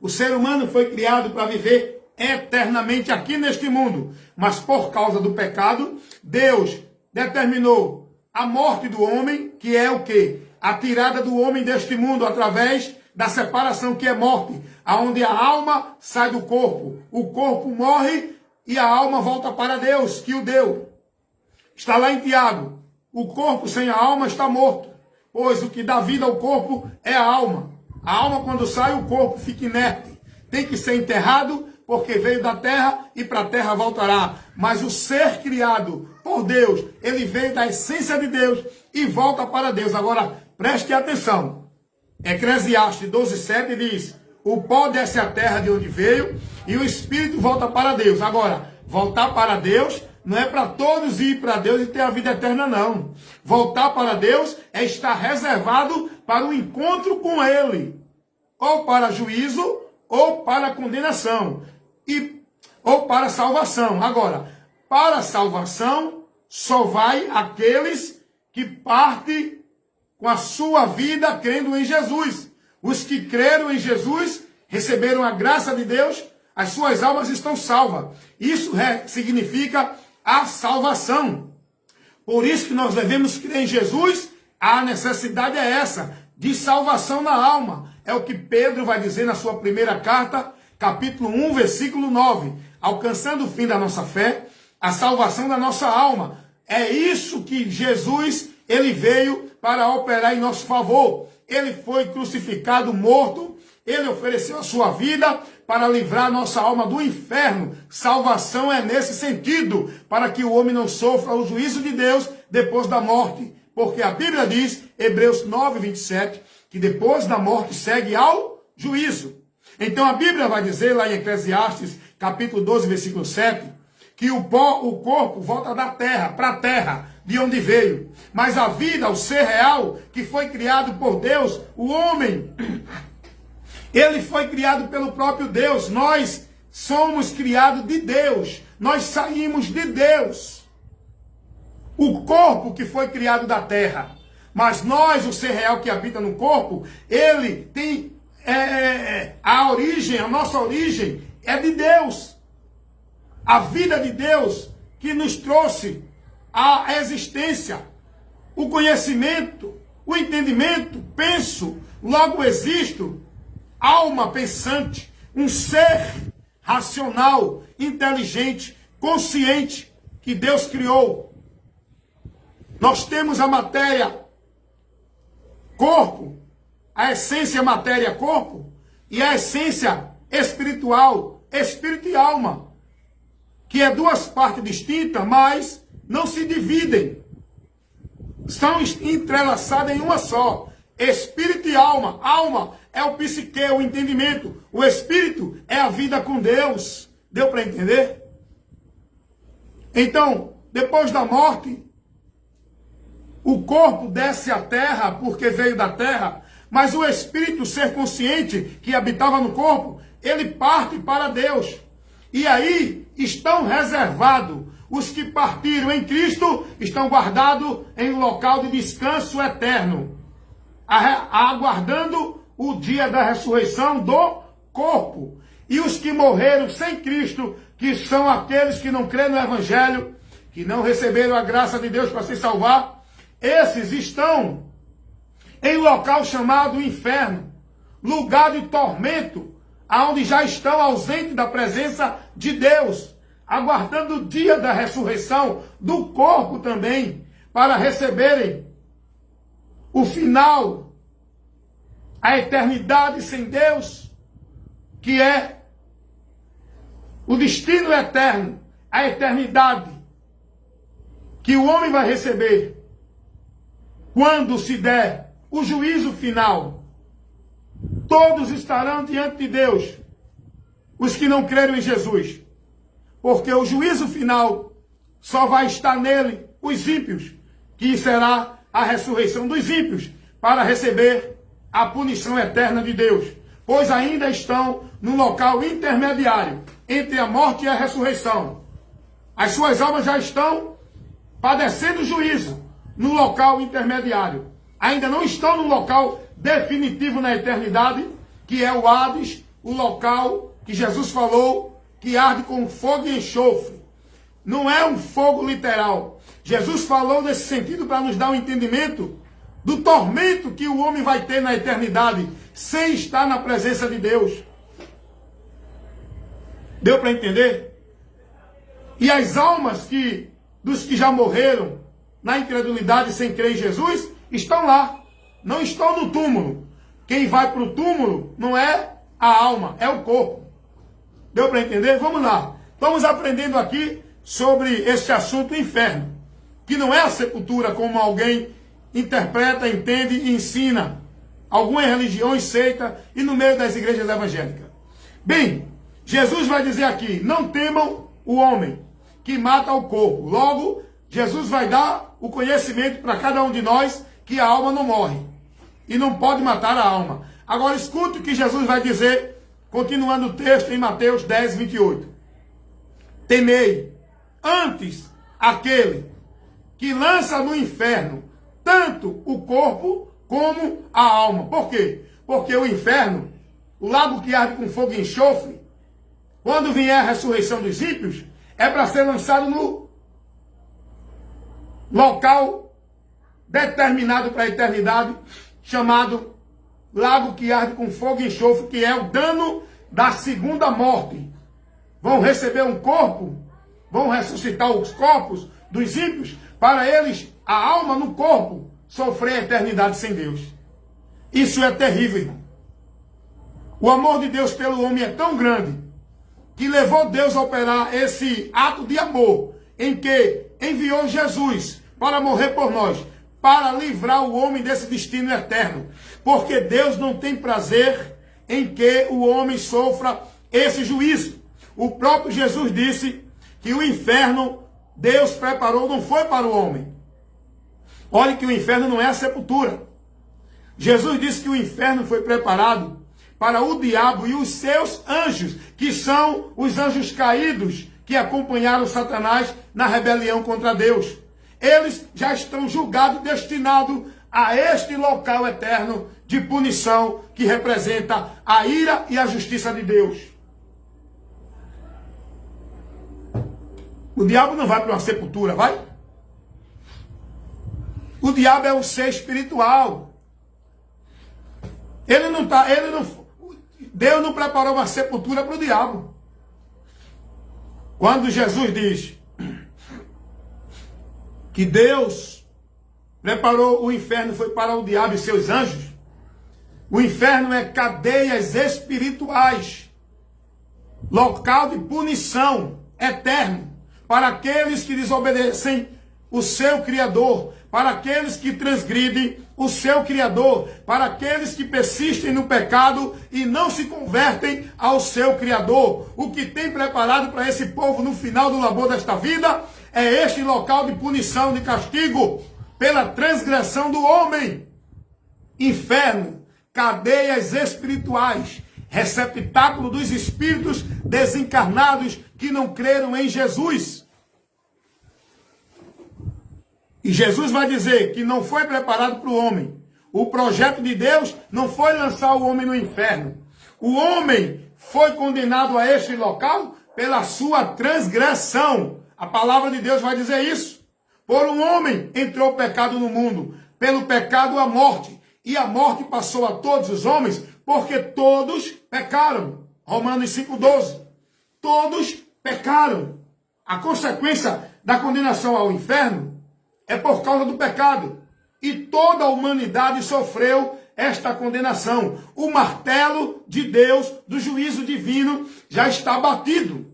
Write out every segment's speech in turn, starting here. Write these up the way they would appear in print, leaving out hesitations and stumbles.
O ser humano foi criado para viver eternamente aqui neste mundo. Mas por causa do pecado, Deus determinou a morte do homem, que é o quê? A tirada do homem deste mundo através da separação, que é morte, aonde a alma sai do corpo. O corpo morre e a alma volta para Deus, que o deu. Está lá em Tiago. O corpo sem a alma está morto, pois o que dá vida ao corpo é a alma. A alma, quando sai, o corpo fica inerte. Tem que ser enterrado, porque veio da terra e para a terra voltará. Mas o ser criado por Deus, ele veio da essência de Deus e volta para Deus. Agora, preste atenção. Eclesiastes 12:7 diz: o pó desce à terra de onde veio e o espírito volta para Deus. Agora, voltar para Deus não é para todos ir para Deus e ter a vida eterna, não. Voltar para Deus é estar reservado para o encontro com Ele. Ou para juízo, ou para condenação. Ou para salvação. Agora, para salvação, só vai aqueles que partem com a sua vida crendo em Jesus. Os que creram em Jesus, receberam a graça de Deus, as suas almas estão salvas. Isso significa a salvação. Por isso que nós devemos crer em Jesus. A necessidade é essa, de salvação na alma. É o que Pedro vai dizer na sua primeira carta, capítulo 1, versículo 9. Alcançando o fim da nossa fé, a salvação da nossa alma. É isso que Jesus, ele veio para operar em nosso favor. Ele foi crucificado, morto. Ele ofereceu a sua vida para livrar nossa alma do inferno. Salvação é nesse sentido, para que o homem não sofra o juízo de Deus depois da morte. Porque a Bíblia diz, Hebreus 9:27, que depois da morte segue ao juízo. Então a Bíblia vai dizer lá em Eclesiastes, capítulo 12, versículo 7, que o corpo volta da terra, para a terra, de onde veio. Mas a vida, o ser real, que foi criado por Deus, o homem, ele foi criado pelo próprio Deus. Nós somos criados de Deus. Nós saímos de Deus. O corpo que foi criado da terra. Mas nós, o ser real que habita no corpo, ele tem a origem, a nossa origem é de Deus. A vida de Deus que nos trouxe a existência, o conhecimento, o entendimento, penso, logo existo, alma pensante, um ser racional, inteligente, consciente, que Deus criou. Nós temos a matéria, corpo, a essência matéria, corpo, e a essência espiritual, espírito e alma, que é duas partes distintas, mas não se dividem. Estão entrelaçadas em uma só. Espírito e alma. Alma é o psique, o entendimento. O espírito é a vida com Deus. Deu para entender? Então, depois da morte, o corpo desce à terra porque veio da terra, mas o espírito, o ser consciente que habitava no corpo, ele parte para Deus. E aí estão reservados os que partiram em Cristo, estão guardados em um local de descanso eterno, aguardando o dia da ressurreição do corpo. E os que morreram sem Cristo, que são aqueles que não creem no Evangelho, que não receberam a graça de Deus para se salvar, esses estão em um local chamado inferno, lugar de tormento, aonde já estão ausentes da presença de Deus, aguardando o dia da ressurreição do corpo também, para receberem o final, a eternidade sem Deus, que é o destino eterno, a eternidade que o homem vai receber quando se der o juízo final. Todos estarão diante de Deus, os que não creram em Jesus, porque o juízo final só vai estar nele os ímpios, que será a ressurreição dos ímpios, para receber a punição eterna de Deus, pois ainda estão no local intermediário entre a morte e a ressurreição. As suas almas já estão padecendo juízo no local intermediário. Ainda não estão no local definitivo na eternidade, que é o Hades, o local que Jesus falou que arde com fogo e enxofre. Não é um fogo literal. Jesus falou nesse sentido para nos dar um entendimento do tormento que o homem vai ter na eternidade sem estar na presença de Deus. Deu para entender? E as almas dos que já morreram na incredulidade sem crer em Jesus estão lá. Não estão no túmulo. Quem vai para o túmulo não é a alma, é o corpo. Deu para entender? Vamos lá. Estamos aprendendo aqui sobre este assunto inferno, que não é a sepultura como alguém interpreta, entende e ensina. Algumas religiões, seita e no meio das igrejas evangélicas. Bem, Jesus vai dizer aqui, não temam o homem que mata o corpo. Logo, Jesus vai dar o conhecimento para cada um de nós que a alma não morre e não pode matar a alma. Agora escute o que Jesus vai dizer, continuando o texto em Mateus 10, 28. Temei antes aquele que lança no inferno tanto o corpo como a alma. Por quê? Porque o inferno, o lago que arde com fogo e enxofre, quando vier a ressurreição dos ímpios, é para ser lançado no local determinado para a eternidade, chamado lago que arde com fogo e enxofre, que é o dano da segunda morte. Vão receber um corpo, vão ressuscitar os corpos dos ímpios, para eles, a alma no corpo, sofrer a eternidade sem Deus. Isso é terrível, irmão. O amor de Deus pelo homem é tão grande, que levou Deus a operar esse ato de amor, em que enviou Jesus para morrer por nós, para livrar o homem desse destino eterno. Porque Deus não tem prazer em que o homem sofra esse juízo. O próprio Jesus disse que o inferno Deus preparou, não foi para o homem. Olhe que o inferno não é a sepultura. Jesus disse que o inferno foi preparado para o diabo e os seus anjos, que são os anjos caídos que acompanharam Satanás na rebelião contra Deus. Eles já estão julgados, destinados a este local eterno de punição que representa a ira e a justiça de Deus. O diabo não vai para uma sepultura, vai? O diabo é um ser espiritual. Deus não preparou uma sepultura para o diabo. Quando Jesus diz que Deus preparou o inferno, foi para o diabo e seus anjos. O inferno é cadeias espirituais, local de punição eterno para aqueles que desobedecem o seu Criador, para aqueles que transgridem o seu Criador, para aqueles que persistem no pecado e não se convertem ao seu Criador. O que tem preparado para esse povo no final do labor desta vida é este local de punição, de castigo, pela transgressão do homem. Inferno, cadeias espirituais, receptáculo dos espíritos desencarnados que não creram em Jesus. E Jesus vai dizer que não foi preparado para o homem. O projeto de Deus não foi lançar o homem no inferno. O homem foi condenado a este local pela sua transgressão. A palavra de Deus vai dizer isso. Por um homem entrou o pecado no mundo, pelo pecado a morte. E a morte passou a todos os homens, porque todos pecaram. Romanos 5,12. Todos pecaram. A consequência da condenação ao inferno é por causa do pecado. E toda a humanidade sofreu esta condenação. O martelo de Deus, do juízo divino, já está batido.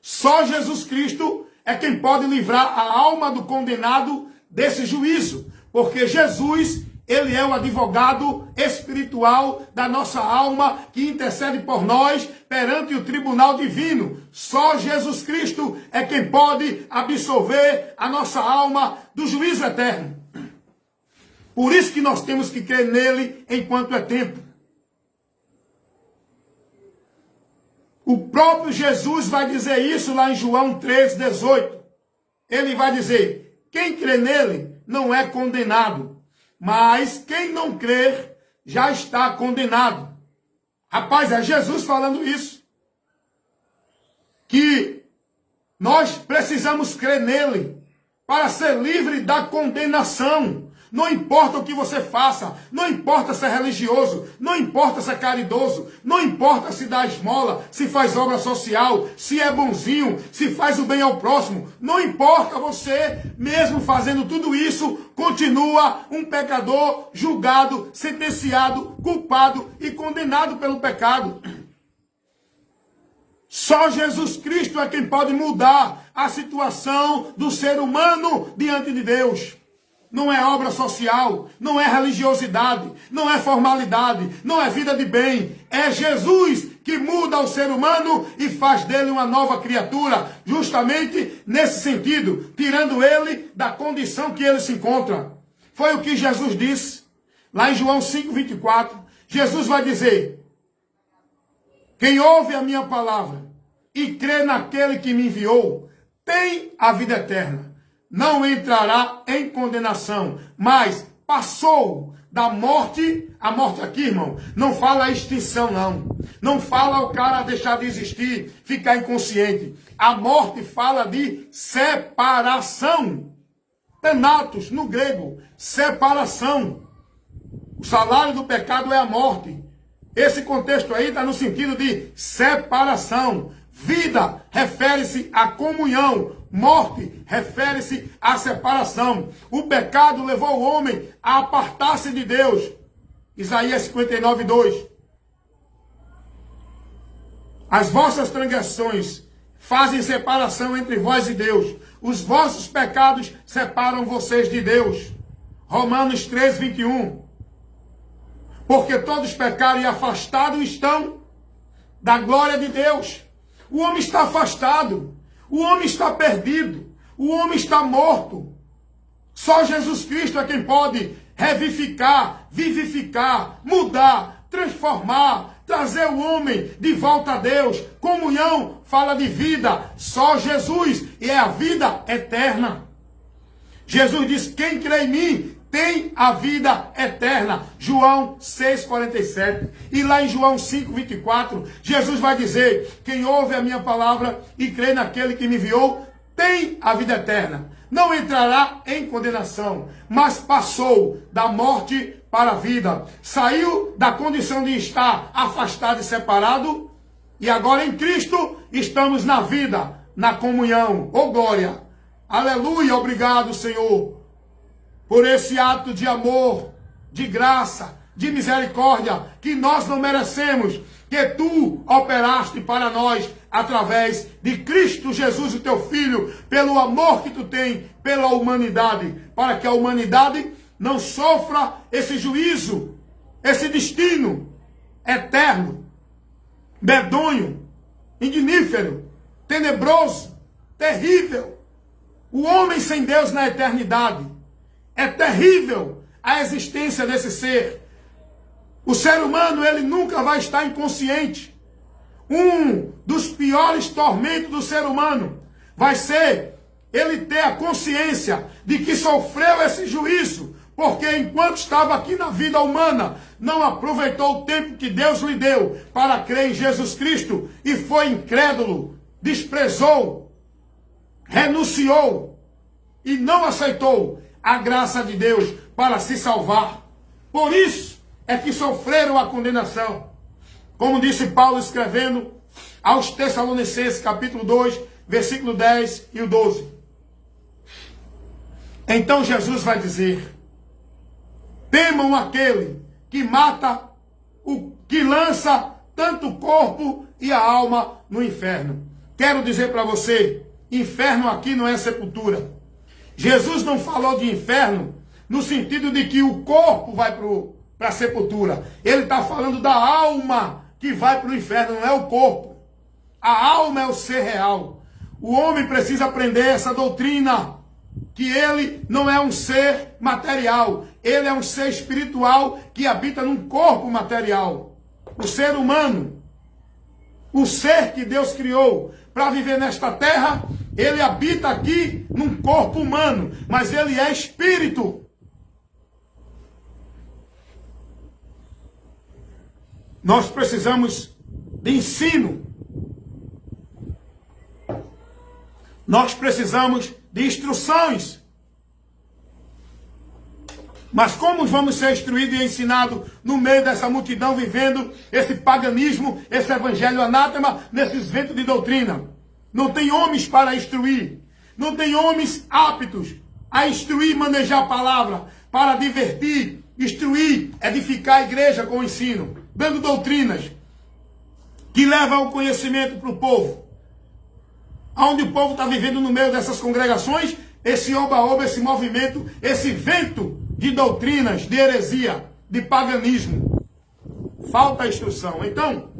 Só Jesus Cristo é quem pode livrar a alma do condenado desse juízo. Porque Jesus, ele é o advogado espiritual da nossa alma, que intercede por nós perante o tribunal divino. Só Jesus Cristo é quem pode absolver a nossa alma do juízo eterno. Por isso que nós temos que crer nele enquanto é tempo. O próprio Jesus vai dizer isso lá em João 3,18. Ele vai dizer, quem crê nele não é condenado, mas quem não crer já está condenado. Rapaz, é Jesus falando isso. Que nós precisamos crer nele para ser livre da condenação. Não importa o que você faça, não importa se é religioso, não importa se é caridoso, não importa se dá esmola, se faz obra social, se é bonzinho, se faz o bem ao próximo, não importa, você, mesmo fazendo tudo isso, continua um pecador julgado, sentenciado, culpado e condenado pelo pecado. Só Jesus Cristo é quem pode mudar a situação do ser humano diante de Deus. Não é obra social, não é religiosidade, não é formalidade, não é vida de bem. É Jesus que muda o ser humano e faz dele uma nova criatura, justamente nesse sentido, tirando ele da condição que ele se encontra. Foi o que Jesus disse, lá em João 5:24. Jesus vai dizer: quem ouve a minha palavra e crê naquele que me enviou, tem a vida eterna. Não entrará em condenação, mas passou da morte. A morte aqui, irmão, não fala a extinção, não. Não fala o cara deixar de existir, ficar inconsciente. A morte fala de separação. Thanatos, no grego, separação. O salário do pecado é a morte. Esse contexto aí está no sentido de separação. Vida refere-se à comunhão. Morte refere-se à separação. O pecado levou o homem a apartar-se de Deus. Isaías 59:2. As vossas transgressões fazem separação entre vós e Deus. Os vossos pecados separam vocês de Deus. Romanos 3:21. Porque todos pecaram e afastados estão da glória de Deus. O homem está afastado. O homem está perdido. O homem está morto. Só Jesus Cristo é quem pode revivificar, vivificar, mudar, transformar, trazer o homem de volta a Deus. Comunhão fala de vida. Só Jesus. E é a vida eterna. Jesus disse: quem crê em mim tem a vida eterna. João 6,47. E lá em João 5,24, Jesus vai dizer: quem ouve a minha palavra e crê naquele que me enviou, tem a vida eterna. Não entrará em condenação, mas passou da morte para a vida. Saiu da condição de estar afastado e separado, e agora em Cristo estamos na vida, na comunhão. Oh glória! Aleluia! Obrigado, Senhor, por esse ato de amor, de graça, de misericórdia, que nós não merecemos, que tu operaste para nós, através de Cristo Jesus, o teu Filho, pelo amor que tu tem pela humanidade, para que a humanidade não sofra esse juízo, esse destino eterno, medonho, ignífero, tenebroso, terrível. O homem sem Deus na eternidade. É terrível a existência desse ser. O ser humano, ele nunca vai estar inconsciente. Um dos piores tormentos do ser humano vai ser ele ter a consciência de que sofreu esse juízo, porque enquanto estava aqui na vida humana, não aproveitou o tempo que Deus lhe deu para crer em Jesus Cristo e foi incrédulo, desprezou, renunciou e não aceitou a graça de Deus para se salvar. Por isso é que sofreram a condenação. Como disse Paulo escrevendo aos Tessalonicenses, capítulo 2, versículo 10 e o 12. Então Jesus vai dizer: temam aquele que mata, que lança tanto o corpo e a alma no inferno. Quero dizer para você, inferno aqui não é sepultura. Jesus não falou de inferno no sentido de que o corpo vai para a sepultura. Ele está falando da alma que vai para o inferno, não é o corpo. A alma é o ser real. O homem precisa aprender essa doutrina, que ele não é um ser material. Ele é um ser espiritual que habita num corpo material. O ser humano, o ser que Deus criou para viver nesta terra, ele habita aqui num corpo humano, mas ele é espírito. Nós precisamos de ensino. Nós precisamos de instruções. Mas como vamos ser instruídos e ensinados no meio dessa multidão, vivendo esse paganismo, esse evangelho anátema, nesses ventos de doutrina? Não tem homens para instruir. Não tem homens aptos a instruir, manejar a palavra, para divertir, instruir, edificar a igreja com o ensino, dando doutrinas que levam ao conhecimento para o povo. Onde o povo está vivendo no meio dessas congregações, esse oba-oba, esse movimento, esse vento de doutrinas, de heresia, de paganismo. Falta instrução. Então,